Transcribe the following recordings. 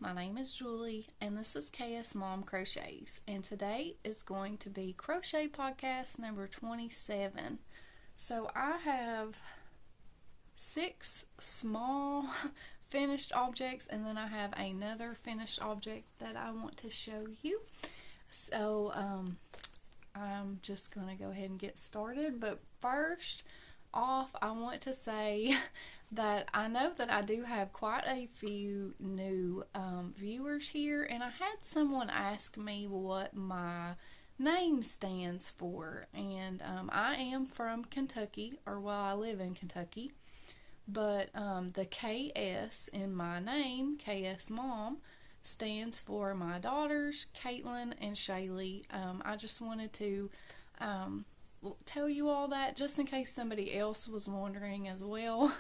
my name is Julie, and this is KS Mom Crochets, and today is going to be Crochet Podcast number 27. So I have 6 small finished objects, and then I have another finished object that I want to show you. So I'm just going to go ahead and get started, but first off, I want to say that I know that I do have quite a few new viewers here, and I had someone ask me what my name stands for, and I am from Kentucky, or well, I live in Kentucky, but the KS in my name, KS Mom, stands for my daughters, Caitlin and Shaylee. I just wanted to tell you all that just in case somebody else was wondering as well.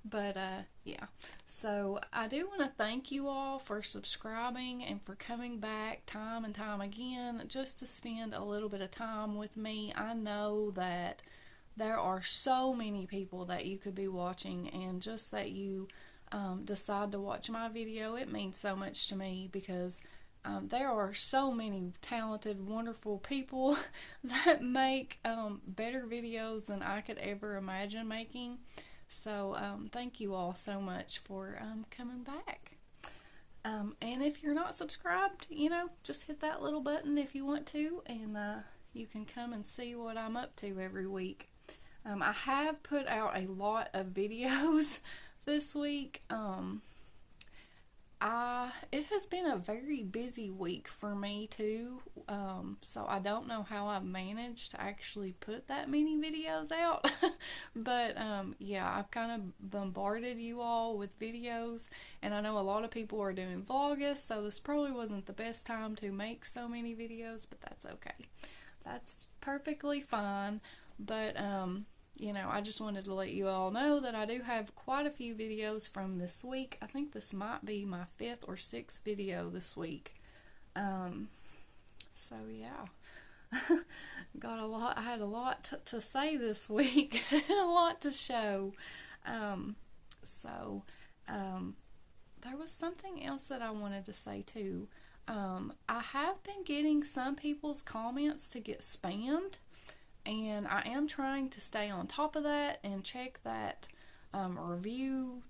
But yeah, so I do want to thank you all for subscribing and for coming back time and time again just to spend a little bit of time with me. I know that there are so many people that you could be watching, and just that you decide to watch my video, it means so much to me, because there are so many talented, wonderful people that make better videos than I could ever imagine making. So thank you all so much for coming back. And if you're not subscribed, just hit that little button if you want to, and you can come and see what I'm up to every week. I have put out a lot of videos this week. It has been a very busy week for me too, so I don't know how I've managed to actually put that many videos out. But yeah, I've kind of bombarded you all with videos, and I know a lot of people are doing Vlogmas, so this probably wasn't the best time to make so many videos, but that's okay. That's perfectly fine. But I just wanted to let you all know that I do have quite a few videos from this week. I think this might be my 5th or 6th video this week. So yeah, I had a lot to say this week, a lot to show. There was something else that I wanted to say too. I have been getting some people's comments to get spammed, and I am trying to stay on top of that and check that review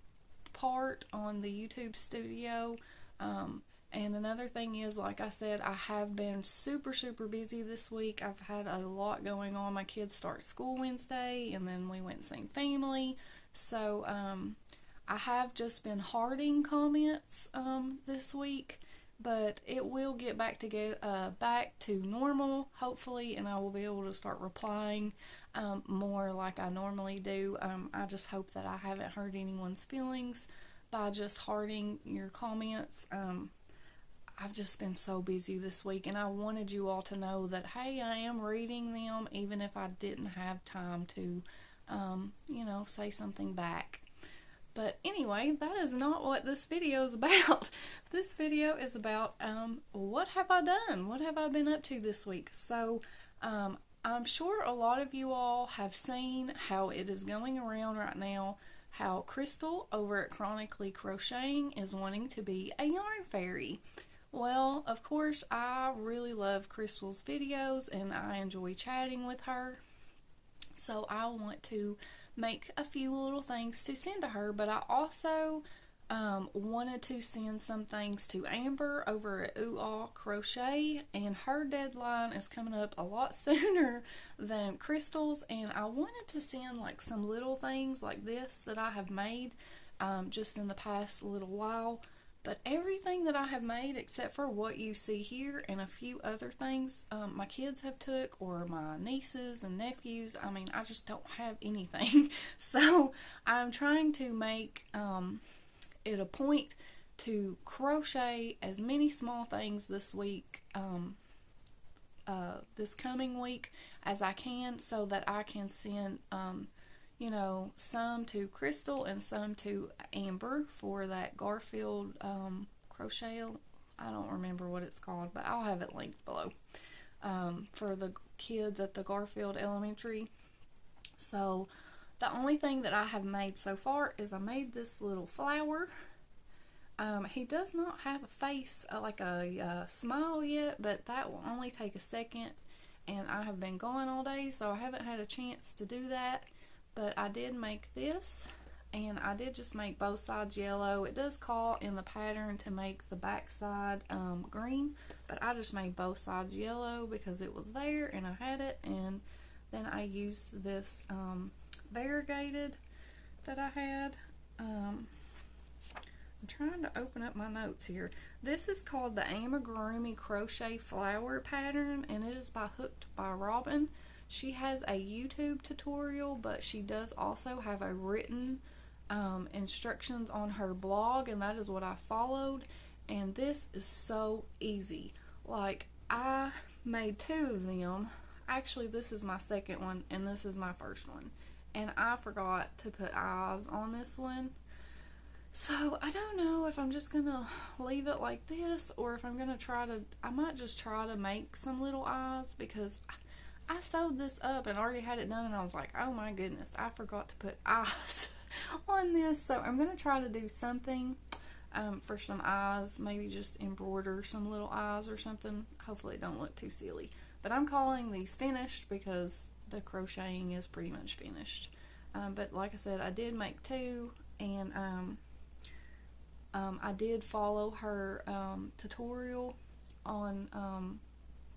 part on the YouTube studio. And another thing is, like I said, I have been super busy this week. I've had a lot going on. My kids start school Wednesday, and then we went and seen family. So I have just been hearting comments this week. But it will get back to normal, hopefully, and I will be able to start replying more like I normally do. I just hope that I haven't hurt anyone's feelings by just hearting your comments. I've just been so busy this week, and I wanted you all to know that, hey, I am reading them, even if I didn't have time to, say something back. But anyway, that is not what this video is about. This video is about what have I done? What have I been up to this week? So I'm sure a lot of you all have seen how it is going around right now, how Crystal over at Chronically Crocheting is wanting to be a yarn fairy. Well, of course, I really love Crystal's videos, and I enjoy chatting with her. So I want to make a few little things to send to her, but I also wanted to send some things to Amber over at Ooh Ah Crochet, and her deadline is coming up a lot sooner than Crystal's, and I wanted to send like some little things like this that I have made just in the past little while. But everything that I have made, except for what you see here and a few other things, my kids have took, or my nieces and nephews. I mean, I just don't have anything. So I'm trying to make it a point to crochet as many small things this week, this coming week, as I can, so that I can send some to Crystal and some to Amber for that Garfield crochet. I don't remember what it's called, but I'll have it linked below for the kids at the Garfield Elementary. So the only thing that I have made so far is I made this little flower He does not have a face, like a smile yet, but that will only take a second, and I have been gone all day, so I haven't had a chance to do that. But I did make this, and I did just make both sides yellow. It does call in the pattern to make the back side green, but I just made both sides yellow because it was there and I had it. And then I used this variegated that I had. I'm trying to open up my notes here. This is called the Amigurumi Crochet Flower Pattern, and it is by Hooked by Robin. She has a YouTube tutorial, but she does also have a written instructions on her blog, and that is what I followed. And this is so easy. Like, I made 2 of them. Actually, this is my second one, and this is my first one. And I forgot to put eyes on this one. So, I don't know if I'm just going to leave it like this, or if I'm going to I might just try to make some little eyes, because I sewed this up and already had it done, and I was like, oh my goodness, I forgot to put eyes on this. So, I'm going to try to do something for some eyes, maybe just embroider some little eyes or something. Hopefully it don't look too silly. But I'm calling these finished because the crocheting is pretty much finished. But like I said, I did make 2, and I did follow her tutorial on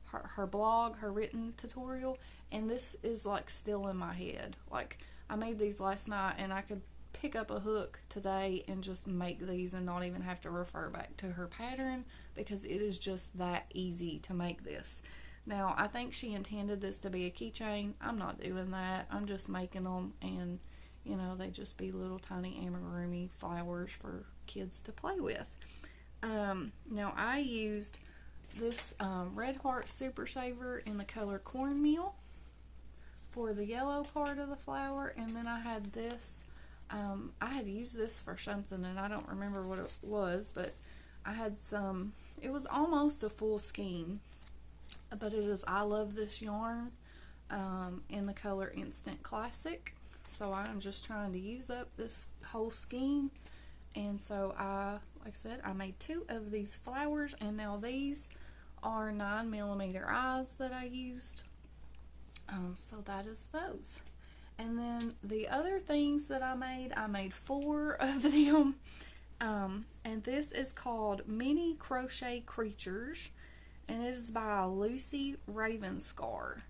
her blog, her written tutorial, and this is like still in my head. Like, I made these last night, and I could pick up a hook today and just make these and not even have to refer back to her pattern, because it is just that easy to make this. Now, I think she intended this to be a keychain. I'm not doing that. I'm just making them, and you know, they just be little tiny amigurumi flowers for kids to play with. Now, I used this Red Heart Super Saver in the color Cornmeal for the yellow part of the flower, and then I had this. I had used this for something, and I don't remember what it was, but I had some. It was almost a full skein, but it is I Love This Yarn in the color Instant Classic. So I'm just trying to use up this whole skein, and so like I said, I made 2 of these flowers, and now these are 9mm eyes that I used. So that is those. And then the other things that I made 4 of them. And this is called Mini Crochet Creatures, and it is by Lucy Ravenscar.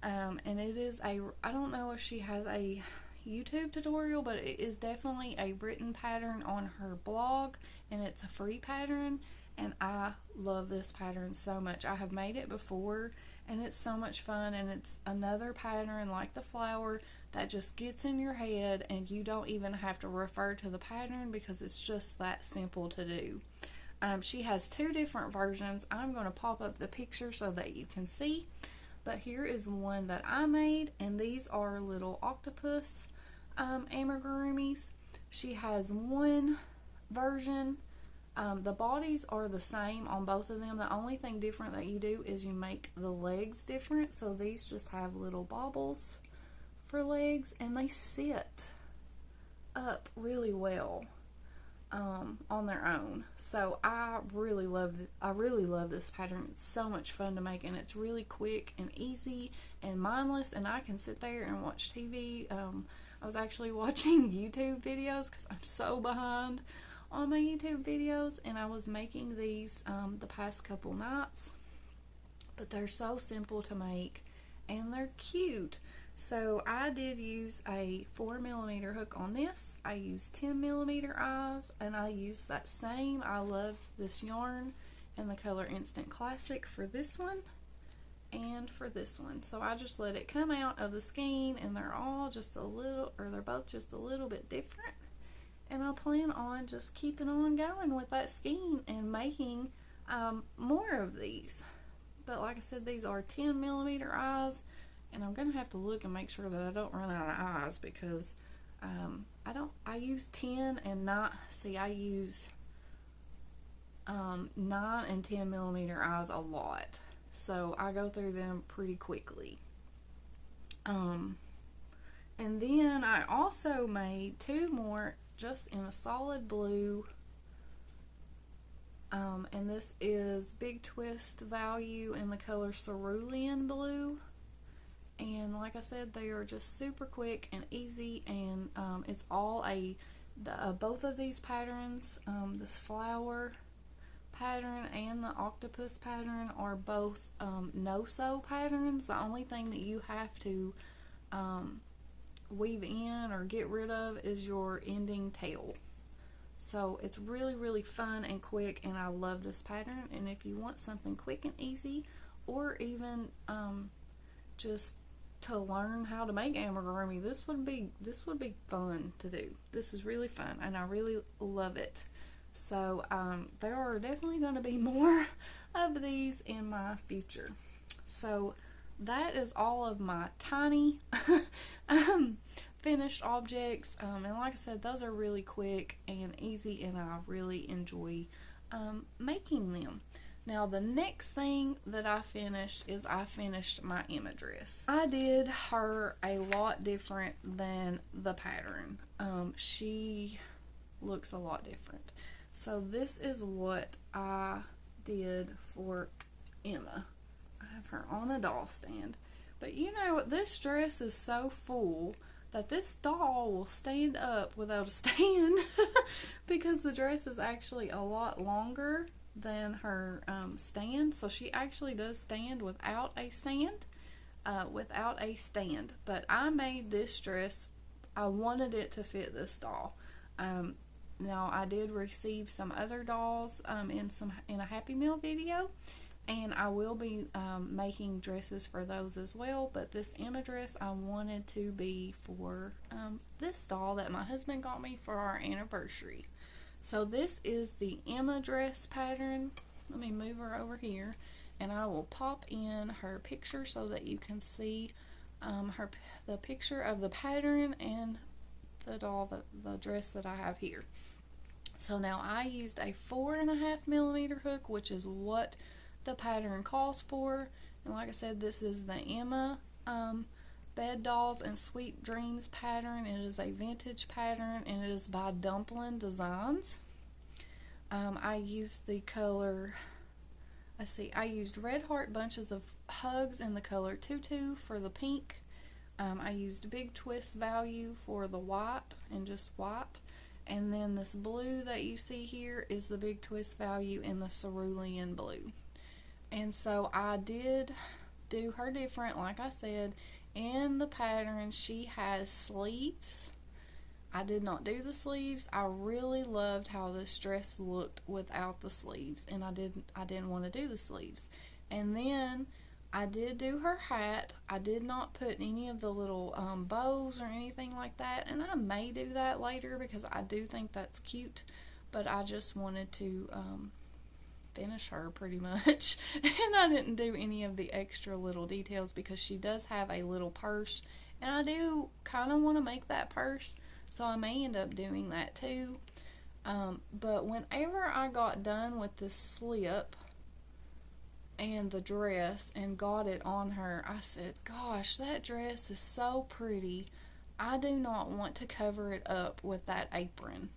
And it is I don't know if she has a YouTube tutorial, but it is definitely a written pattern on her blog, and it's a free pattern, and I love this pattern so much. I have made it before, and it's so much fun, and it's another pattern like the flower that just gets in your head, and you don't even have to refer to the pattern because it's just that simple to do. She has 2 different versions. I'm going to pop up the picture so that you can see. But here is one that I made, and these are little octopus amigurumis. She has one version. The bodies are the same on both of them. The only thing different that you do is you make the legs different. So these just have little baubles for legs, and they sit up really well on their own. So I really love this pattern. It's so much fun to make, and it's really quick and easy and mindless, and I can sit there and watch TV. I was actually watching YouTube videos because I'm so behind on my YouTube videos, and I was making these the past couple nights, but they're so simple to make, and they're cute. So I did use a 4mm hook on this. I used 10mm eyes, and I used that same I Love This Yarn in the color Instant Classic for this one and for this one. So I just let it come out of the skein, and they're all just a little, or they're both just a little bit different. And I plan on just keeping on going with that skein and making more of these. But like I said, these are 10mm eyes. And I'm going to have to look and make sure that I don't run out of eyes, because I use 10 and not, see, I use 9 and 10mm eyes a lot. So I go through them pretty quickly. And then I also made 2 more just in a solid blue And this is Big Twist Value in the color Cerulean Blue. And like I said, they are just super quick and easy, and it's all both of these patterns, this flower pattern and the octopus pattern, are both no-sew patterns. The only thing that you have to weave in or get rid of is your ending tail. So it's really, really fun and quick, and I love this pattern. And if you want something quick and easy, or even just to learn how to make amigurumi, this would be fun to do. This is really fun, and I really love it. So there are definitely going to be more of these in my future. So that is all of my tiny finished objects, and like I said, those are really quick and easy, and I really enjoy making them. Now the next thing that I finished is I finished my Emma dress. I did her a lot different than the pattern. She looks a lot different. So this is what I did for Emma. I have her on a doll stand. But you know, this dress is so full that this doll will stand up without a stand because the dress is actually a lot longer than her stand. So she actually does stand without a stand. But I made this dress, I wanted it to fit this doll. Now I did receive some other dolls in a Happy Meal video, and I will be making dresses for those as well. But this Emma dress I wanted to be for this doll that my husband got me for our anniversary. So this is the Emma dress pattern. Let me move her over here, and I will pop in her picture so that you can see the picture of the pattern and the doll, the dress that I have here. So now I used a 4.5mm hook, which is what the pattern calls for. And like I said, this is the Emma Bed Dolls and Sweet Dreams pattern. It is a vintage pattern, and it is by Dumplin Designs. I used the color, I used Red Heart Bunches of Hugs in the color Tutu for the pink. I used Big Twist Value for the white and just white. And then this blue that you see here is the Big Twist Value in the Cerulean Blue. And so I did do her different. Like I said, in the pattern she has sleeves. I did not do the sleeves. I really loved how this dress looked without the sleeves, and I didn't want to do the sleeves. And then I did do her hat. I did not put any of the little bows or anything like that, and I may do that later because I do think that's cute, but I just wanted to finish her pretty much. And I didn't do any of the extra little details because she does have a little purse, and I do kind of want to make that purse, so I may end up doing that too. But whenever I got done with this slip and the dress and got it on her, I said, gosh, that dress is so pretty. I do not want to cover it up with that apron.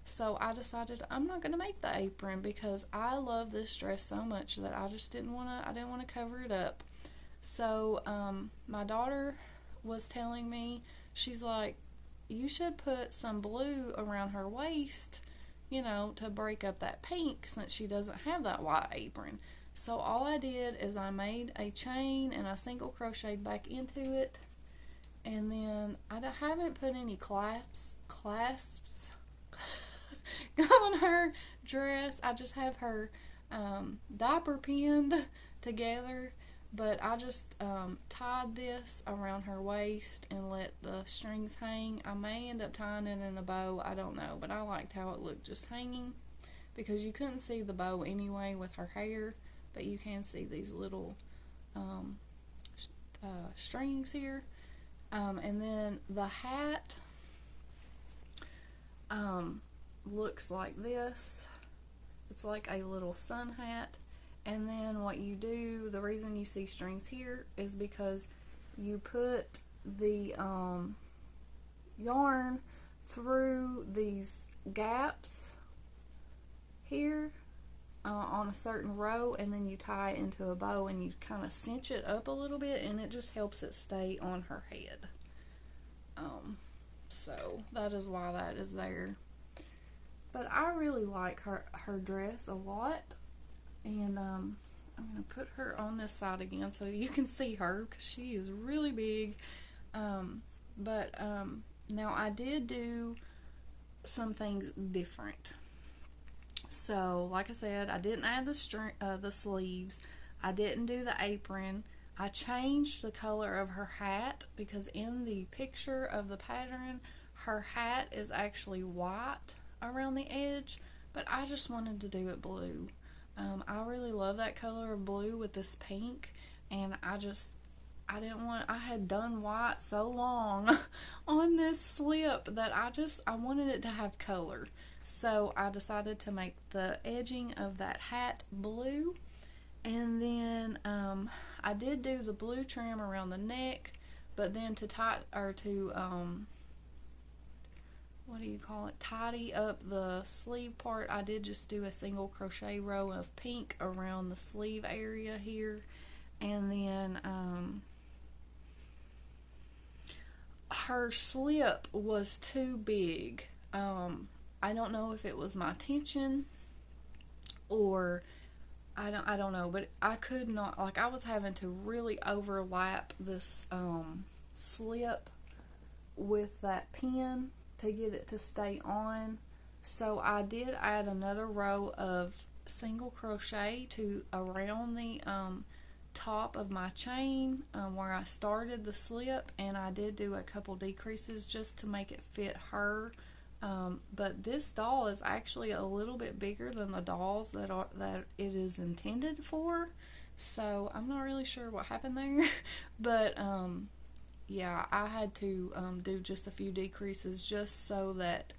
So I decided I'm not going to make the apron because I love this dress so much that I just didn't want to cover it up. So my daughter was telling me, she's like, you should put some blue around her waist, you know, to break up that pink since she doesn't have that white apron. So all I did is I made a chain and I single crocheted back into it, and then I haven't put any clasps on her dress. I just have her diaper pinned together, but I just tied this around her waist and let the strings hang. I may end up tying it in a bow, I don't know, but I liked how it looked just hanging because you couldn't see the bow anyway with her hair, but you can see these little strings here. And then the hat looks like this. It's like a little sun hat. And then what you do, the reason you see strings here is because you put the yarn through these gaps here on a certain row, and then you tie it into a bow and you kind of cinch it up a little bit, and it just helps it stay on her head. So that is why that is there. But I really like her dress a lot, and I'm going to put her on this side again so you can see her, because she is really big. Now I did do some things different. So like I said, I didn't add the sleeves. I didn't do the apron. I changed the color of her hat, because in the picture of the pattern, her hat is actually white around the edge, but I just wanted to do it blue. I really love that color of blue with this pink, and I had done white so long on this slip that I wanted it to have color. So I decided to make the edging of that hat blue, and then I did do the blue trim around the neck, but then to tidy up the sleeve part, I did just do a single crochet row of pink around the sleeve area here, and then her slip was too big. I don't know if it was my tension, or I don't know, but I could not, like, I was having to really overlap this slip with that pin to get it to stay on. So I did add another row of single crochet to around the top of my chain where I started the slip, and I did do a couple decreases just to make it fit her. But this doll is actually a little bit bigger than the dolls that it is intended for, so I'm not really sure what happened there. But yeah, I had to do just a few decreases just so that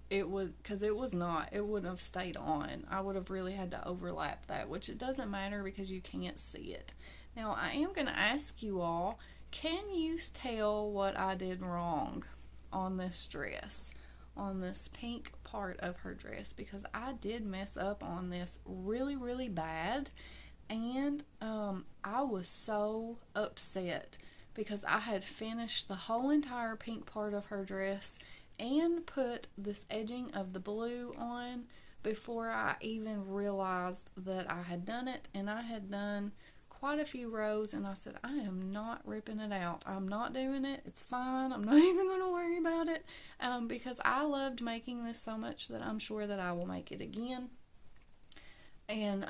it would, because it wouldn't have stayed on. I would have really had to overlap that, which it doesn't matter because you can't see it. Now I am going to ask you all, can you tell what I did wrong on this dress, on this pink part of her dress? Because I did mess up on this really, really bad, and I was so upset because I had finished the whole entire pink part of her dress and put this edging of the blue on before I even realized that I had done it, and I had done quite a few rows, and I said, I am not ripping it out. I'm not doing it. It's fine. I'm not even going to worry about it, because I loved making this so much that I'm sure that I will make it again. And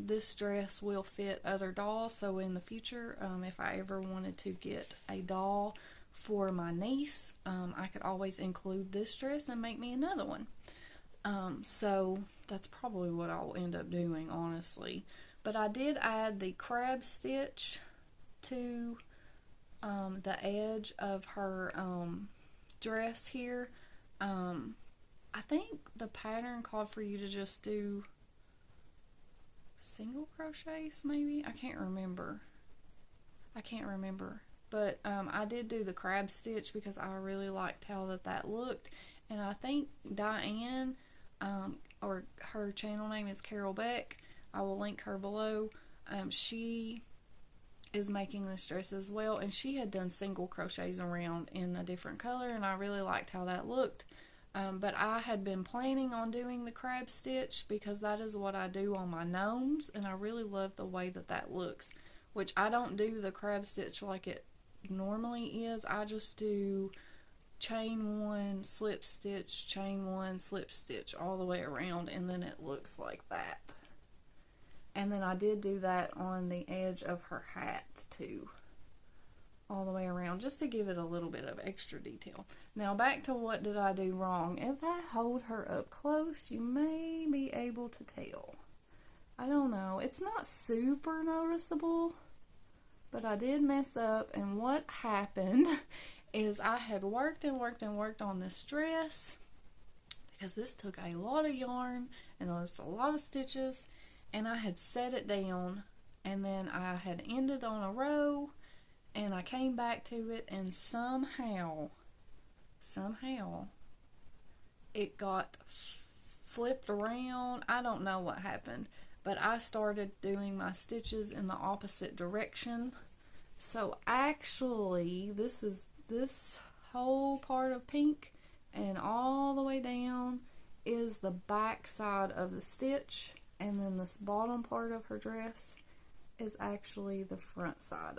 this dress will fit other dolls, so in the future, if I ever wanted to get a doll for my niece, I could always include this dress and make me another one. So that's probably what I'll end up doing, honestly. But I did add the crab stitch to the edge of her dress here. I think the pattern called for you to just do single crochets, maybe? I can't remember. But I did do the crab stitch because I really liked how that looked. And I think Diane, or her channel name is Carol Beck, I will link her below. She is making this dress as well, and she had done single crochets around in a different color, and I really liked how that looked. But I had been planning on doing the crab stitch because that is what I do on my gnomes, and I really love the way that looks, which I don't do the crab stitch like it normally is. I just do chain one, slip stitch, chain one, slip stitch all the way around, and then it looks like that. And then I did do that on the edge of her hat too, all the way around, just to give it a little bit of extra detail. Now back to what did I do wrong. If I hold her up close, you may be able to tell. I don't know. It's not super noticeable, but I did mess up, and what happened is I had worked on this dress, because this took a lot of yarn and a lot of stitches, and I had set it down, and then I had ended on a row, and I came back to it, and somehow it got flipped around. I don't know what happened, but I started doing my stitches in the opposite direction. So actually, this whole part of pink and all the way down is the back side of the stitch, and then this bottom part of her dress is actually the front side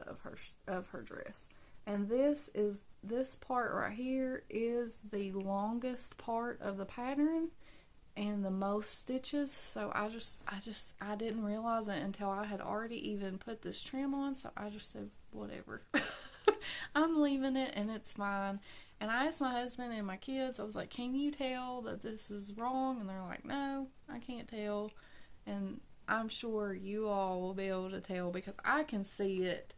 of her dress. And this part right here is the longest part of the pattern and the most stitches. So I didn't realize it until I had already even put this trim on. So I just said, whatever. I'm leaving it and it's fine. And I asked my husband and my kids, I was like, can you tell that this is wrong? And they're like, no, I can't tell. And I'm sure you all will be able to tell because I can see it,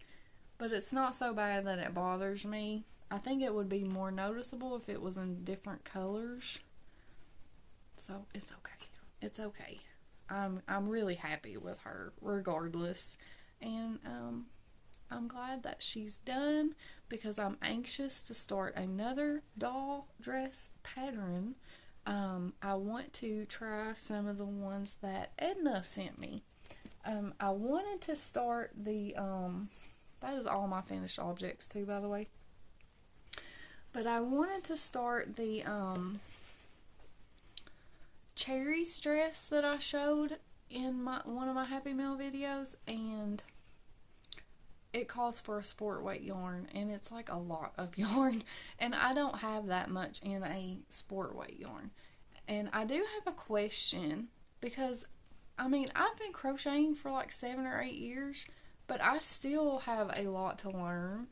but it's not so bad that it bothers me. I think it would be more noticeable if it was in different colors. So it's okay. It's okay. I'm really happy with her regardless. And I'm glad that she's done because I'm anxious to start another doll dress pattern. I want to try some of the ones that Edna sent me. I wanted to start the, that is all my finished objects too, by the way. But I wanted to start the, cherries dress that I showed in one of my Happy Meal videos, and it calls for a sport weight yarn, and it's like a lot of yarn, and I don't have that much in a sport weight yarn. And I do have a question, because I mean, I've been crocheting for like 7 or 8 years, but I still have a lot to learn.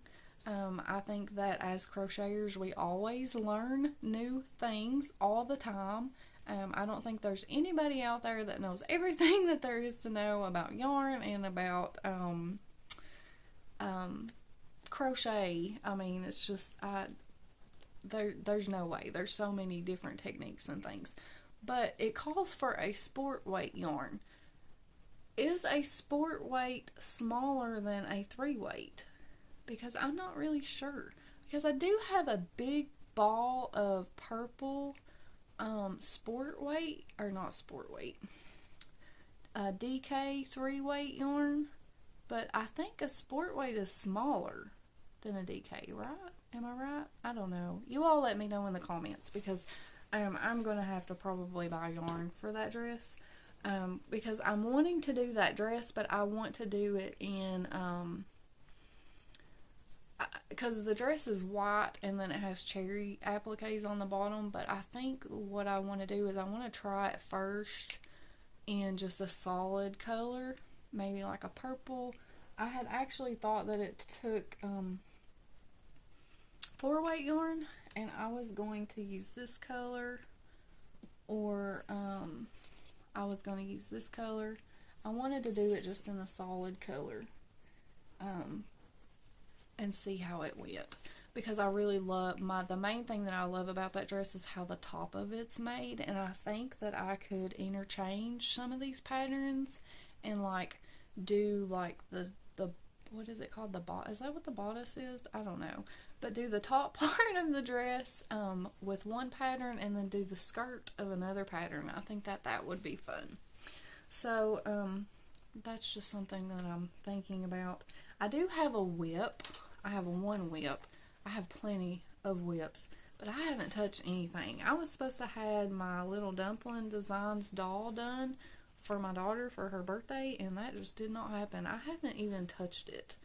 I think that as crocheters, we always learn new things all the time. I don't think there's anybody out there that knows everything that there is to know about yarn and about crochet. I mean, it's just there's no way. There's so many different techniques and things, but it calls for a sport weight yarn. Is a sport weight smaller than a 3 weight? Because I'm not really sure, because I do have a big ball of purple sport weight, or not sport weight, DK 3 weight yarn, but I think a sport weight is smaller than a DK, right? Am I right? I don't know. You all let me know in the comments, because I'm going to have to probably buy yarn for that dress, because I'm wanting to do that dress, but I want to do it in, because the dress is white and then it has cherry appliques on the bottom, but I think what I want to do is I want to try it first in just a solid color, maybe like a purple. I had actually thought that it took 4 weight yarn, and I was going to use this color, or I was going to use this color. I wanted to do it just in a solid color, and see how it went, because I really love the main thing that I love about that dress is how the top of it's made, and I think that I could interchange some of these patterns and like do like the what is it called, is that what the bodice is? I don't know, but do the top part of the dress with one pattern and then do the skirt of another pattern. I think that would be fun. So that's just something that I'm thinking about. I do have a whip. I have one whip. I have plenty of whips, but I haven't touched anything. I was supposed to have my little Dumplin Designs doll done for my daughter for her birthday, and that just did not happen. I haven't even touched it.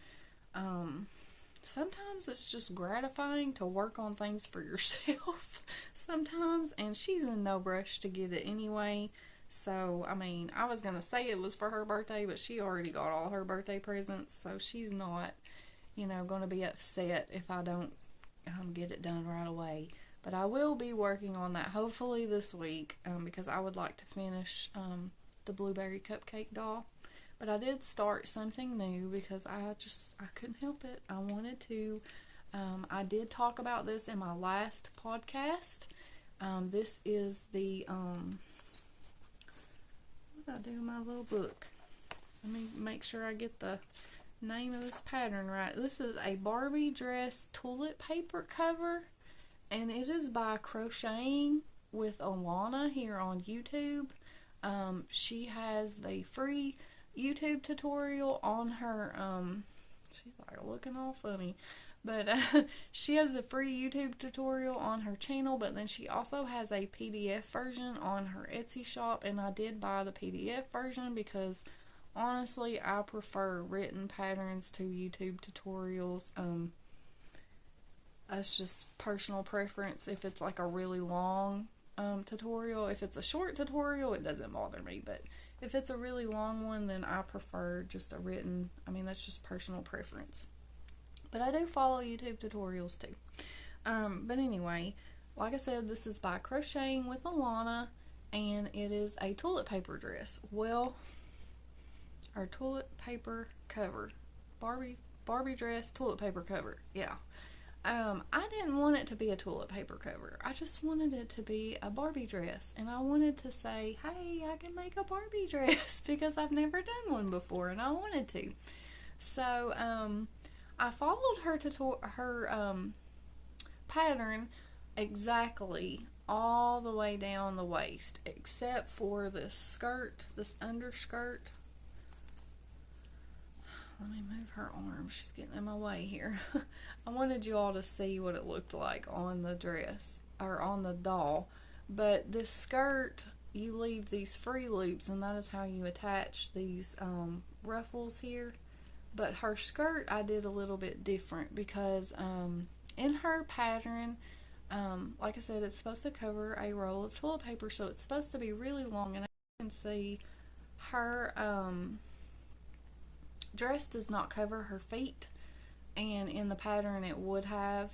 Sometimes it's just gratifying to work on things for yourself sometimes, and she's in no rush to get it anyway. So, I mean, I was going to say it was for her birthday, but she already got all her birthday presents, so she's not, going to be upset if I don't get it done right away. But I will be working on that hopefully this week, because I would like to finish the blueberry cupcake doll. But I did start something new because I couldn't help it. I wanted to. I did talk about this in my last podcast. This is the, what did I do in my little book? Let me make sure I get the name of this pattern right. This is a Barbie dress toilet paper cover, and it is by Crocheting. with Alana here on YouTube. She has the free YouTube tutorial on her, she's like looking all funny, but she has a free YouTube tutorial on her channel, but then she also has a PDF version on her Etsy shop, and I did buy the PDF version because honestly I prefer written patterns to YouTube tutorials. That's just personal preference. If it's like a really long tutorial, if it's a short tutorial, it doesn't bother me, but if it's a really long one, then I prefer just a written. I mean, that's just personal preference, but I do follow YouTube tutorials too. But anyway, like I said, this is by Crocheting with Alana, and it is a toilet paper dress. Well, our toilet paper cover, Barbie dress toilet paper cover, yeah. I didn't want it to be a toilet paper cover. I just wanted it to be a Barbie dress. And I wanted to say, hey, I can make a Barbie dress because I've never done one before and I wanted to. So, I followed her pattern exactly all the way down the waist, except for this skirt, this underskirt. Let me move her arm. She's getting in my way here. I wanted you all to see what it looked like on the dress, or on the doll. But this skirt, you leave these free loops, and that is how you attach these ruffles here. But her skirt, I did a little bit different because in her pattern, like I said, it's supposed to cover a roll of toilet paper, so it's supposed to be really long. And as you can see, her dress does not cover her feet, and in the pattern it would have,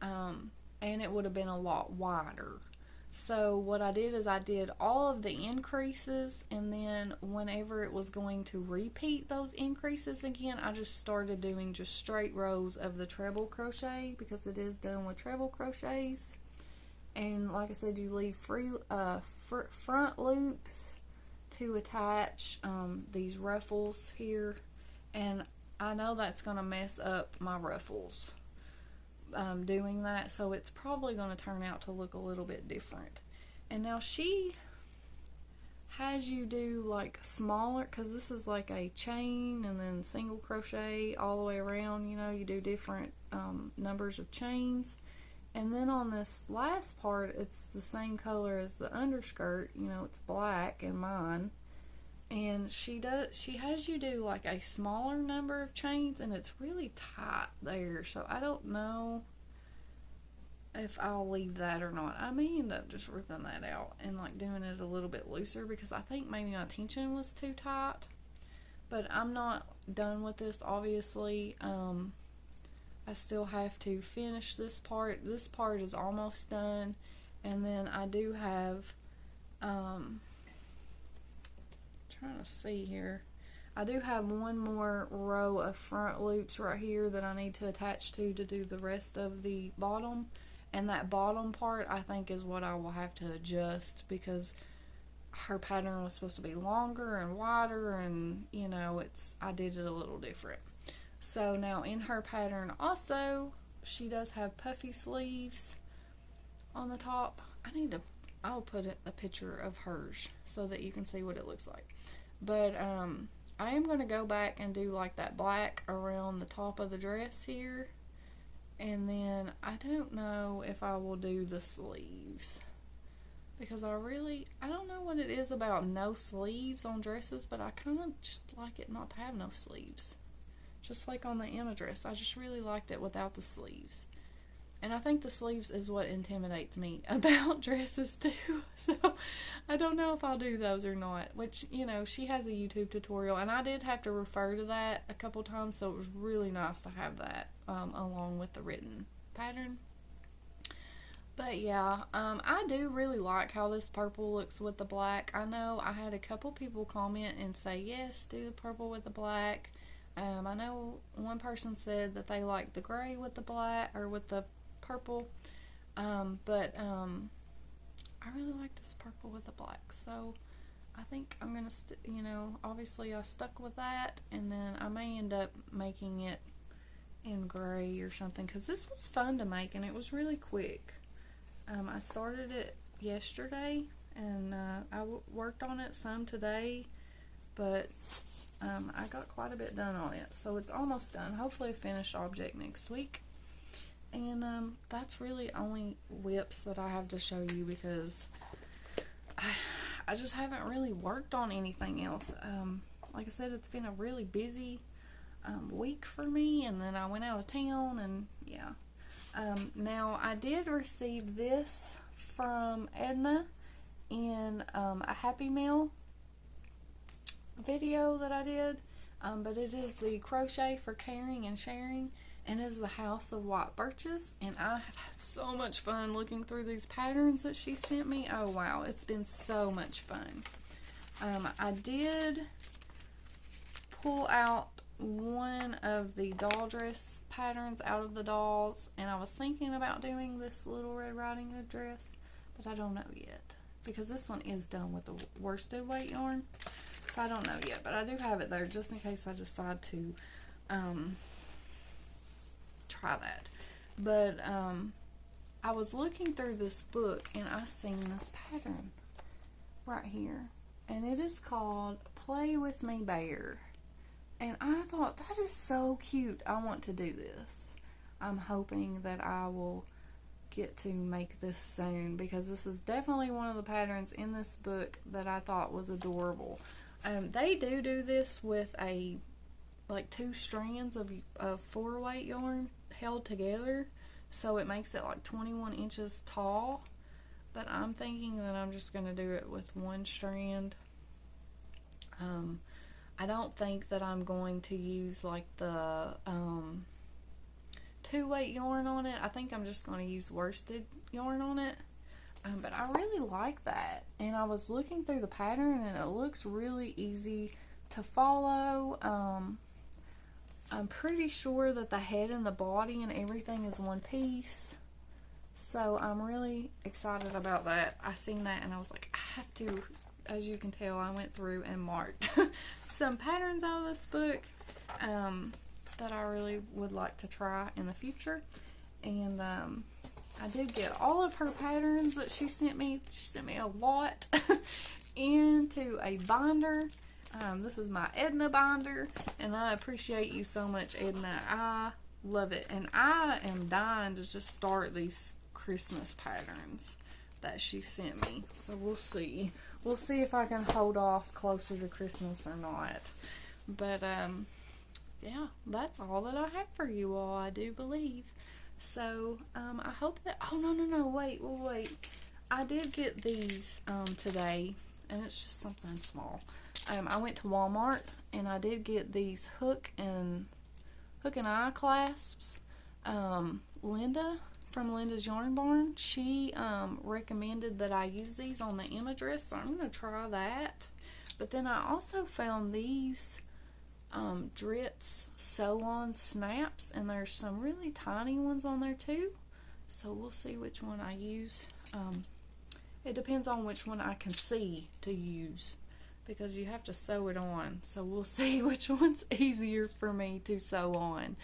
and it would have been a lot wider. So what I did is I did all of the increases, and then whenever it was going to repeat those increases again, I just started doing just straight rows of the treble crochet because it is done with treble crochets. And like I said, you leave free front loops to attach these ruffles here. And I know that's going to mess up my ruffles doing that, so it's probably going to turn out to look a little bit different. And now she has you do like smaller, because this is like a chain and then single crochet all the way around, you know, you do different numbers of chains. And then on this last part, it's the same color as the underskirt, you know, it's black in mine. And she has you do like a smaller number of chains, and it's really tight there. So I don't know if I'll leave that or not. I may end up just ripping that out and like doing it a little bit looser because I think maybe my tension was too tight. But I'm not done with this, obviously. I still have to finish this part. This part is almost done. And then I do have... trying to see here. I do have one more row of front loops right here that I need to attach to do the rest of the bottom, and that bottom part I think is what I will have to adjust because her pattern was supposed to be longer and wider, and you know, I did it a little different. So now in her pattern also, she does have puffy sleeves on the top. I'll put a picture of hers so that you can see what it looks like. But I am going to go back and do like that black around the top of the dress here. And then I don't know if I will do the sleeves. Because I don't know what it is about no sleeves on dresses, but I kind of just like it not to have no sleeves. Just like on the Emma dress, I just really liked it without the sleeves. And I think the sleeves is what intimidates me about dresses too. So I don't know if I'll do those or not. Which, you know, she has a YouTube tutorial, and I did have to refer to that a couple times, so it was really nice to have that along with the written pattern. But yeah, I do really like how this purple looks with the black. I know I had a couple people comment and say, yes, do the purple with the black. I know one person said that they like the gray with the black, or with the purple, but I really like this purple with the black, so I think I'm gonna you know, obviously I stuck with that, and then I may end up making it in gray or something, because this was fun to make and it was really quick. I started it yesterday, and I worked on it some today, but I got quite a bit done on it, so it's almost done. Hopefully a finished object next week. And that's really only whips that I have to show you, because I just haven't really worked on anything else. Like I said, it's been a really busy week for me, and then I went out of town, and yeah. Now, I did receive this from Edna in a Happy Meal video that I did, but it is the Crochet for Caring and Sharing, and it is the House of White Birches, and I have had so much fun looking through these patterns that she sent me. Oh wow, it's been so much fun. I did pull out one of the doll dress patterns out of the dolls, and I was thinking about doing this Little Red Riding Hood dress, but I don't know yet, because this one is done with the worsted weight yarn, so I don't know yet, but I do have it there just in case I decide to try that. But I was looking through this book, and I seen this pattern right here, and it is called Play With Me Bear. And I thought, that is so cute. I want to do this. I'm hoping that I will get to make this soon, because this is definitely one of the patterns in this book that I thought was adorable. They do this with like 2 strands of 4-weight yarn held together, so it makes it like 21 inches tall. But I'm thinking that I'm just going to do it with 1 strand. I don't think that I'm going to use like the 2-weight yarn on it. I think I'm just going to use worsted yarn on it. But I really like that. And I was looking through the pattern, and it looks really easy to follow. I'm pretty sure that the head and the body and everything is one piece. So I'm really excited about that. I seen that and I was like, I have to. As you can tell, I went through and marked some patterns out of this book that I really would like to try in the future. And I did get all of her patterns that she sent me. She sent me a lot into a binder. This is my Edna binder, and I appreciate you so much, Edna. I love it, and I am dying to just start these Christmas patterns that she sent me. So we'll see. We'll see if I can hold off closer to Christmas or not. But, yeah, that's all that I have for you all, I do believe. So, I hope that... Oh, no, wait. I did get these today, and it's just something small. I went to Walmart, and I did get these hook and eye clasps. Linda from Linda's Yarn Barn, she recommended that I use these on the images, so I'm going to try that. But then I also found these Dritz sew-on snaps, and there's some really tiny ones on there too, so we'll see which one I use. It depends on which one I can see to use, because you have to sew it on, so we'll see which one's easier for me to sew on.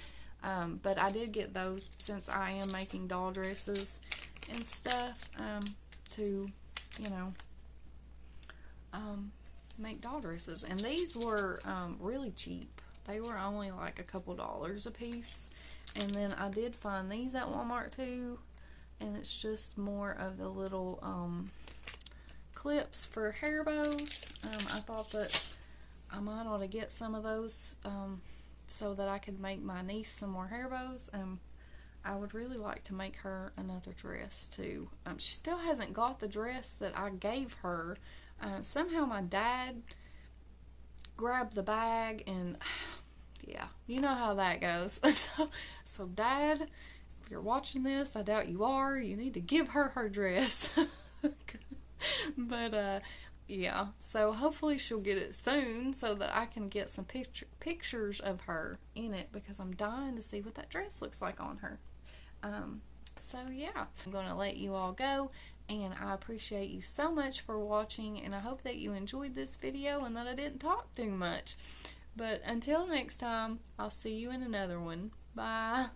But I did get those since I am making doll dresses and stuff, to, you know, make doll dresses. And these were really cheap. They were only like a couple dollars a piece. And then I did find these at Walmart too, and it's just more of the little clips for hair bows. I thought that I might ought to get some of those so that I could make my niece some more hair bows. I would really like to make her another dress too. She still hasn't got the dress that I gave her. Somehow my dad grabbed the bag, and yeah, you know how that goes. So Dad, if you're watching this, I doubt you are, you need to give her her dress. But yeah, so hopefully she'll get it soon so that I can get some pictures of her in it, because I'm dying to see what that dress looks like on her. So yeah, I'm going to let you all go, and I appreciate you so much for watching, and I hope that you enjoyed this video and that I didn't talk too much. But until next time, I'll see you in another one. Bye.